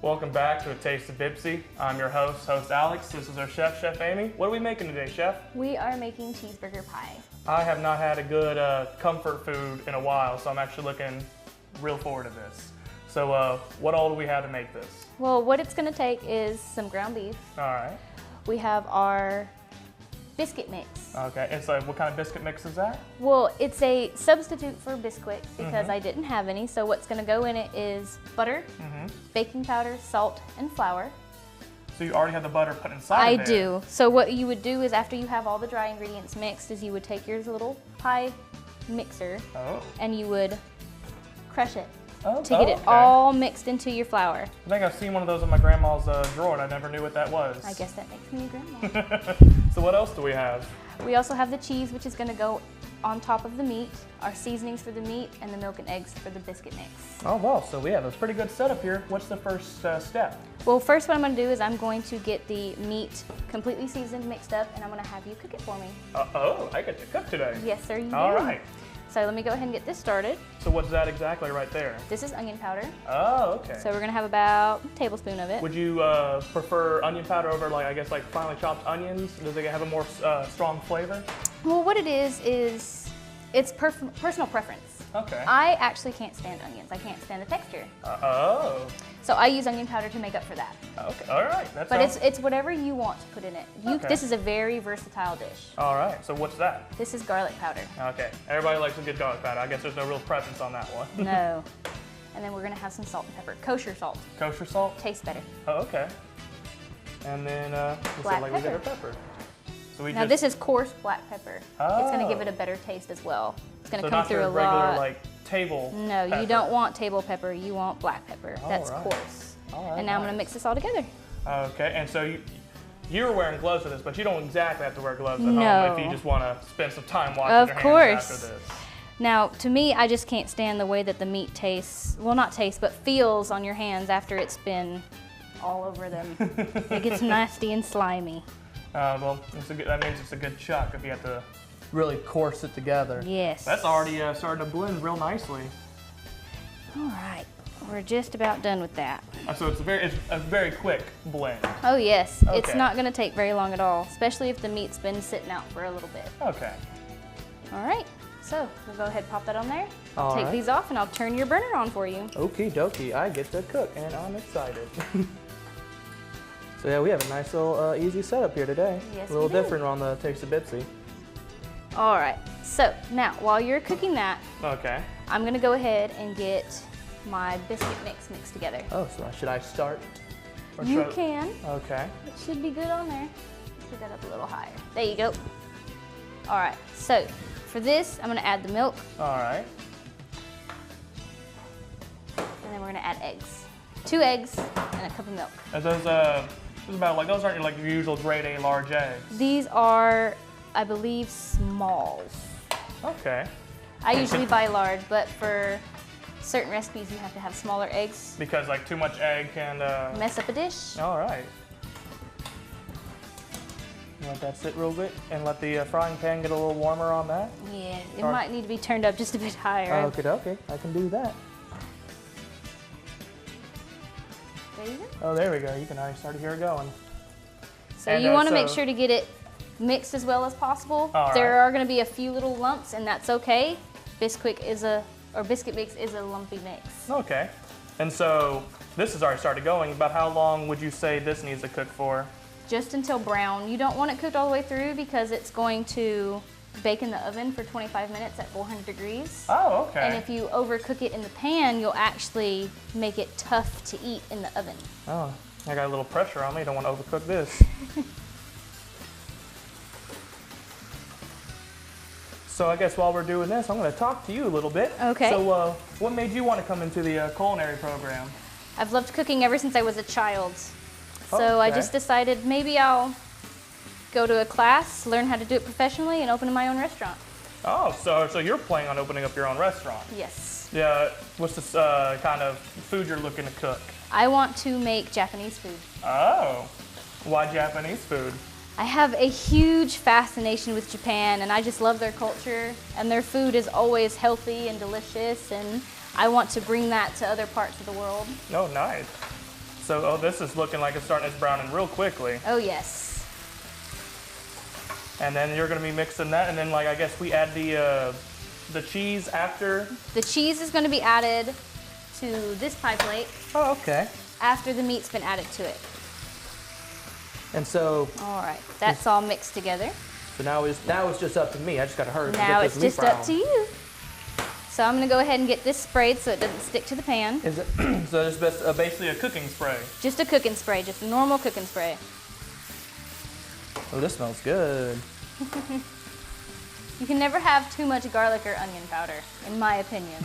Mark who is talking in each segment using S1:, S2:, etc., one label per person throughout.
S1: Welcome back to a Taste of BPCC. I'm your host Alex. This is our Chef Amy. What are we making today, Chef?
S2: We are making cheeseburger pie.
S1: I have not had a good comfort food in a while, so I'm actually looking real forward to this. So what all do we have to make this?
S2: Well, what it's gonna take is some ground beef.
S1: All right.
S2: We have our biscuit mix.
S1: Okay, and so what kind of biscuit mix is that?
S2: Well, it's a substitute for Bisquick because I didn't have any. So what's gonna go in it is butter, baking powder, salt, and flour.
S1: So you already have the butter put inside
S2: I
S1: of there.
S2: do. So what you would do is after you have all the dry ingredients mixed is you would take your little pie mixer and you would crush it to get it all mixed into your flour.
S1: I think I've seen one of those in my grandma's drawer and I never knew what that was.
S2: I guess that makes me a grandma.
S1: So what else do we have?
S2: We also have the cheese, which is going to go on top of the meat, our seasonings for the meat, and the milk and eggs for the biscuit mix.
S1: Oh, well, so we have a pretty good setup here. What's the first step?
S2: Well, first what I'm going to do is I'm going to get the meat completely seasoned, mixed up, and I'm going to have you cook it for me.
S1: Oh, I get to cook today.
S2: Yes, sir, you do.
S1: All right.
S2: So let me go ahead and get this started.
S1: So what's that exactly right there?
S2: This is onion powder.
S1: Oh, okay.
S2: So we're going to have about a tablespoon of it.
S1: Would you prefer onion powder over, like, I guess, like finely chopped onions? Does it have a more strong flavor?
S2: Well, what it is it's personal preference.
S1: Okay.
S2: I actually can't stand onions. I can't stand the texture.
S1: Oh.
S2: So I use onion powder to make up for that.
S1: Okay, all right.
S2: But it's whatever you want to put in it. This is a very versatile dish.
S1: All right, so what's that?
S2: This is garlic powder.
S1: Okay, everybody likes a good garlic powder. I guess there's no real preference on that one.
S2: No. And then we're gonna have some salt and pepper. Kosher salt.
S1: Kosher salt?
S2: Tastes better.
S1: Oh, okay. And then
S2: black
S1: like
S2: pepper.
S1: Pepper. So
S2: now this is coarse black pepper.
S1: Oh.
S2: It's gonna give it a better taste as well. It's gonna
S1: so
S2: come
S1: not
S2: through a
S1: regular,
S2: lot.
S1: Like table
S2: No,
S1: pepper.
S2: you don't want table pepper. You want black pepper. That's
S1: right.
S2: coarse.
S1: All right,
S2: and now I'm gonna mix this all together.
S1: Okay, and so you're wearing gloves for this, but you don't exactly have to wear gloves at
S2: No.
S1: home if you just want to spend some time washing your hands after this.
S2: Now, to me, I just can't stand the way that the meat tastes, well, not tastes, but feels on your hands after it's been all over them. It gets nasty and slimy.
S1: Well, that means it's a good chuck if you have to really coarse it together.
S2: Yes.
S1: That's already starting to blend real nicely.
S2: All right, we're just about done with that.
S1: So it's a very quick blend.
S2: Oh yes,
S1: Okay.
S2: It's not gonna take very long at all, especially if the meat's been sitting out for a little bit.
S1: Okay.
S2: All right, so we'll go ahead and pop that on there.
S1: All
S2: Take
S1: right.
S2: these off and I'll turn your burner on for you.
S1: Okie dokie, I get to cook and I'm excited. So yeah, we have a nice little easy setup here today.
S2: Yes,
S1: a little
S2: we do.
S1: different on the Taste of BPCC.
S2: All right, so now while you're cooking that,
S1: Okay.
S2: I'm gonna go ahead and get my biscuit mix mixed together.
S1: Oh, so should I start? Or
S2: You
S1: should I-
S2: can.
S1: Okay.
S2: It should be good on there. Put that up a little higher. There you go. All right, so for this, I'm gonna add the milk,
S1: All right.
S2: and then we're gonna add eggs. 2 eggs and a cup of milk.
S1: Are those those aren't like your usual grade A large eggs?
S2: These are, I believe, smalls.
S1: Okay.
S2: I usually buy large, but for certain recipes, you have to have smaller eggs.
S1: Because like too much egg can
S2: Mess up a dish.
S1: All right. Let that sit real bit and let the frying pan get a little warmer on that.
S2: Yeah, it might need to be turned up just a bit higher.
S1: Okay, I can do that.
S2: There you go.
S1: Oh, there we go. You can already start to hear it going.
S2: So
S1: And,
S2: you want to make
S1: so-
S2: sure to get it mixed as well as possible.
S1: All
S2: There
S1: right.
S2: are going to be a few little lumps, and that's okay. Bisquick biscuit mix is a lumpy mix.
S1: Okay. And so this has already started going. About how long would you say this needs to cook for?
S2: Just until brown. You don't want it cooked all the way through because it's going to bake in the oven for 25 minutes at 400 degrees.
S1: Oh, okay.
S2: And if you overcook it in the pan, you'll actually make it tough to eat in the oven.
S1: Oh, I got a little pressure on me. Don't want to overcook this. So I guess while we're doing this, I'm going to talk to you a little bit.
S2: Okay.
S1: So what made you want to come into the culinary program?
S2: I've loved cooking ever since I was a child. So I
S1: Okay.
S2: just decided maybe I'll go to a class, learn how to do it professionally, and open my own restaurant.
S1: Oh, so you're planning on opening up your own restaurant?
S2: Yes.
S1: Yeah. What's this kind of food you're looking to cook?
S2: I want to make Japanese food.
S1: Oh, why Japanese food?
S2: I have a huge fascination with Japan, and I just love their culture, and their food is always healthy and delicious, and I want to bring that to other parts of the world.
S1: Oh, nice. So, oh, this is looking like it's browning real quickly.
S2: Oh, yes.
S1: And then you're gonna be mixing that, and then like I guess we add the cheese after?
S2: The cheese is gonna be added to this pie plate.
S1: Oh, okay.
S2: After the meat's been added to it.
S1: And so.
S2: All right, that's all mixed together.
S1: So now it's just up to me. I just gotta hurry.
S2: Now it's just up to you. So I'm gonna go ahead and get this sprayed so it doesn't stick to the pan.
S1: Is it? So it's basically a cooking spray.
S2: Just a cooking spray, just a normal cooking spray.
S1: Oh, this smells good.
S2: You can never have too much garlic or onion powder, in my opinion.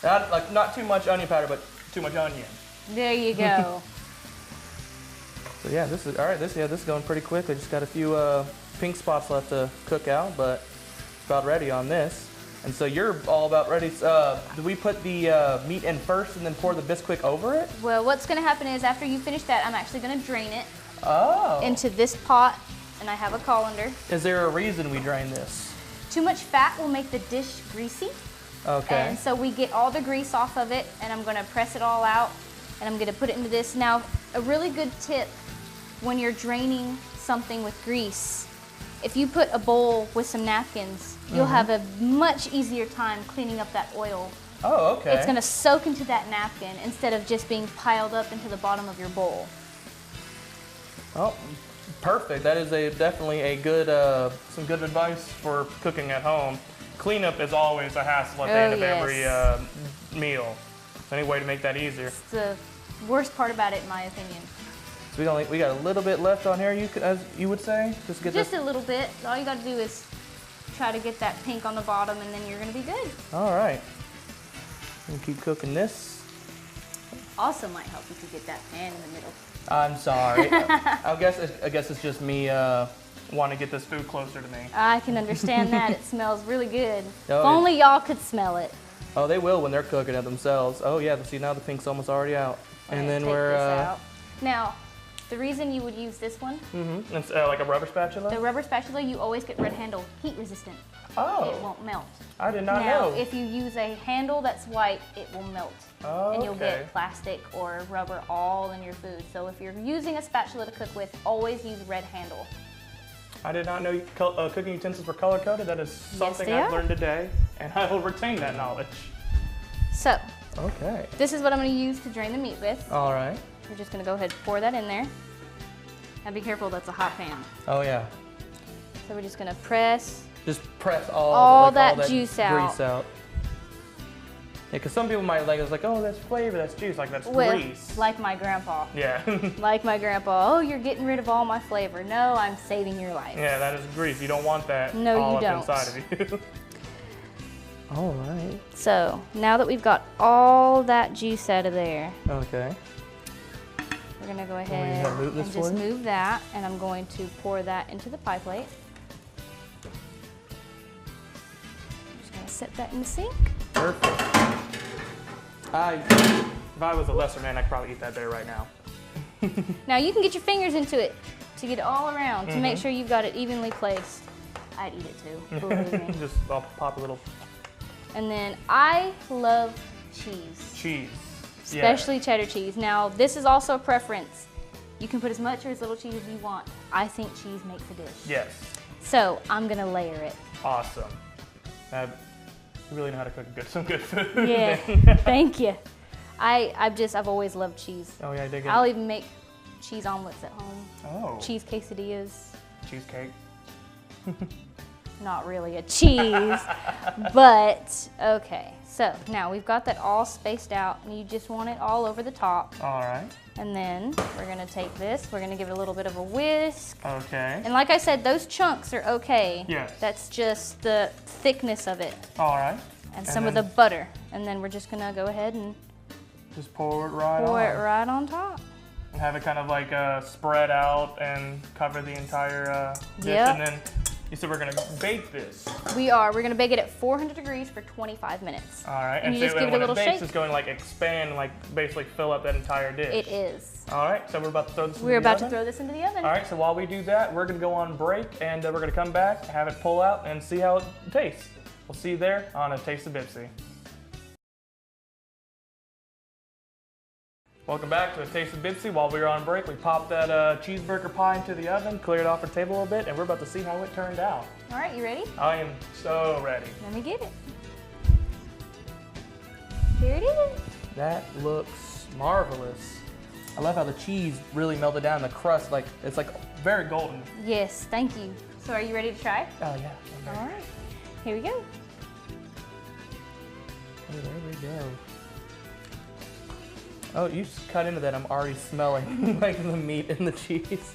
S1: Not too much onion powder, but too much onion.
S2: There you go.
S1: So yeah, this is all right. This is going pretty quick. I just got a few pink spots left to cook out, but it's about ready on this. And so you're all about ready. Do we put the meat in first and then pour the Bisquick over it?
S2: Well, what's going to happen is after you finish that, I'm actually going to drain it into this pot, and I have a colander.
S1: Is there a reason we drain this?
S2: Too much fat will make the dish greasy.
S1: Okay.
S2: And so we get all the grease off of it, and I'm going to press it all out, and I'm going to put it into this. Now, a really good tip when you're draining something with grease, if you put a bowl with some napkins, you'll have a much easier time cleaning up that oil.
S1: Oh, okay.
S2: It's going to soak into that napkin instead of just being piled up into the bottom of your bowl.
S1: Oh, perfect. That is definitely a good, some good advice for cooking at home. Cleanup is always a hassle at the end of every meal. So any way to make that easier.
S2: It's the worst part about it, in my opinion.
S1: So we got a little bit left on here, as you would say? Just
S2: a little bit. All you got to do is try to get that pink on the bottom, and then you're going to be good.
S1: All right. And keep cooking this.
S2: Also might help if you get that pan in the middle.
S1: I'm sorry. I guess it's just me wanting to get this food closer to me.
S2: I can understand that. It smells really good. If only y'all could smell it.
S1: Oh, they will when they're cooking it themselves. Oh yeah, see now the pink's almost already out. And then we're
S2: out. Now, the reason you would use this one,
S1: it's like a rubber spatula?
S2: The rubber spatula, you always get red handle, heat resistant.
S1: Oh.
S2: It won't melt.
S1: I did not
S2: know.
S1: know.
S2: If you use a handle that's white, it will melt.
S1: Oh,
S2: and you'll get plastic or rubber all in your food. So if you're using a spatula to cook with, always use red handle.
S1: I did not know cooking utensils were color-coded. That is something I've learned today, and I will retain that knowledge.
S2: So,
S1: okay.
S2: This is what I'm going to use to drain the meat with.
S1: All right.
S2: We're just going to go ahead and pour that in there. Now be careful, that's a hot pan.
S1: Oh yeah.
S2: So we're just going to press.
S1: Just press all that
S2: juice
S1: grease out. Yeah, because some people might it's like, oh, that's flavor, that's juice, like that's grease.
S2: Like my grandpa.
S1: Yeah.
S2: Like my grandpa, oh, you're getting rid of all my flavor. No, I'm saving your life.
S1: Yeah, that is grease. You don't want that
S2: all up
S1: inside of you. All right.
S2: So now that we've got all that juice out of there,
S1: okay,
S2: we're gonna go ahead and just move that, and I'm going to pour that into the pie plate. Just gonna set that in the sink.
S1: Perfect. If I was a lesser man, I could probably eat that there right now.
S2: Now you can get your fingers into it to get it all around to make sure you've got it evenly placed. I'd eat it too, believe me.
S1: Just I'll pop a little.
S2: And then I love cheese.
S1: Cheese.
S2: Especially cheddar cheese. Now this is also a preference. You can put as much or as little cheese as you want. I think cheese makes a dish.
S1: Yes.
S2: So I'm gonna layer it.
S1: Awesome. You really know how to cook some good food.
S2: Yeah, thank you. I've always loved cheese.
S1: Oh yeah, I dig it.
S2: I'll even make cheese omelets at home.
S1: Oh.
S2: Cheese quesadillas.
S1: Cheesecake.
S2: Not really a cheese, but okay. So now we've got that all spaced out, and you just want it all over the top.
S1: All right.
S2: And then we're gonna take this, we're gonna give it a little bit of a whisk.
S1: Okay.
S2: And like I said, those chunks are okay.
S1: Yes.
S2: That's just the thickness of it.
S1: All right.
S2: And some of the butter. And then we're just gonna go ahead and
S1: just pour it right
S2: on top.
S1: And have it kind of like spread out and cover the entire dish.
S2: Yep.
S1: And then you said we're gonna bake this.
S2: We are. We're gonna bake it at 400 degrees for 25 minutes.
S1: All right.
S2: And you just give it a little shake.
S1: It's going to like expand, like basically fill up that entire dish.
S2: It is.
S1: All right. So we're about to throw this.
S2: We're about to throw this into the oven.
S1: All right. So while we do that, we're gonna go on break, and we're gonna come back, have it pull out, and see how it tastes. We'll see you there on a Taste of BPCC. Welcome back to a Taste of BPCC. While we were on break, we popped that cheeseburger pie into the oven, cleared off our table a little bit, and we're about to see how it turned out.
S2: All right, you ready?
S1: I am so ready.
S2: Let me get it. Here it is.
S1: That looks marvelous. I love how the cheese really melted down the crust. Like it's like very golden.
S2: Yes, thank you. So are you ready to try?
S1: Oh yeah.
S2: All right, here we go.
S1: Oh, there we go. Oh, you just cut into that. I'm already smelling like the meat and the cheese.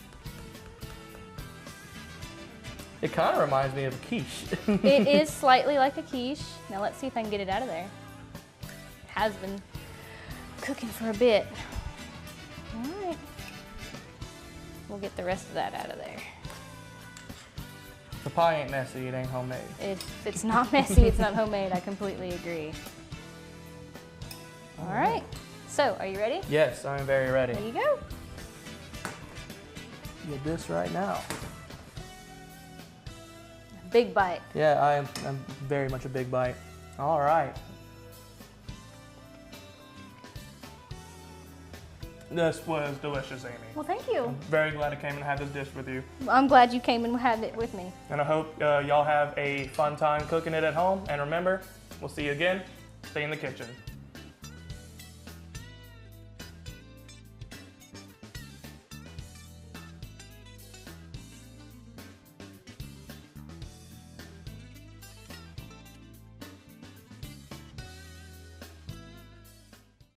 S1: It kind of reminds me of a quiche.
S2: It is slightly like a quiche. Now let's see if I can get it out of there. It has been cooking for a bit. All right. We'll get the rest of that out of there.
S1: The pie ain't messy, it ain't homemade.
S2: If it's not messy, it's not homemade. I completely agree. All right. So, are you ready?
S1: Yes, I'm very ready.
S2: There you go.
S1: Get this right now.
S2: Big bite.
S1: Yeah, I'm very much a big bite. All right. This was delicious, Amy.
S2: Well, thank you.
S1: I'm very glad I came and had this dish with you.
S2: I'm glad you came and had it with me.
S1: And I hope y'all have a fun time cooking it at home. And remember, we'll see you again. Stay in the kitchen.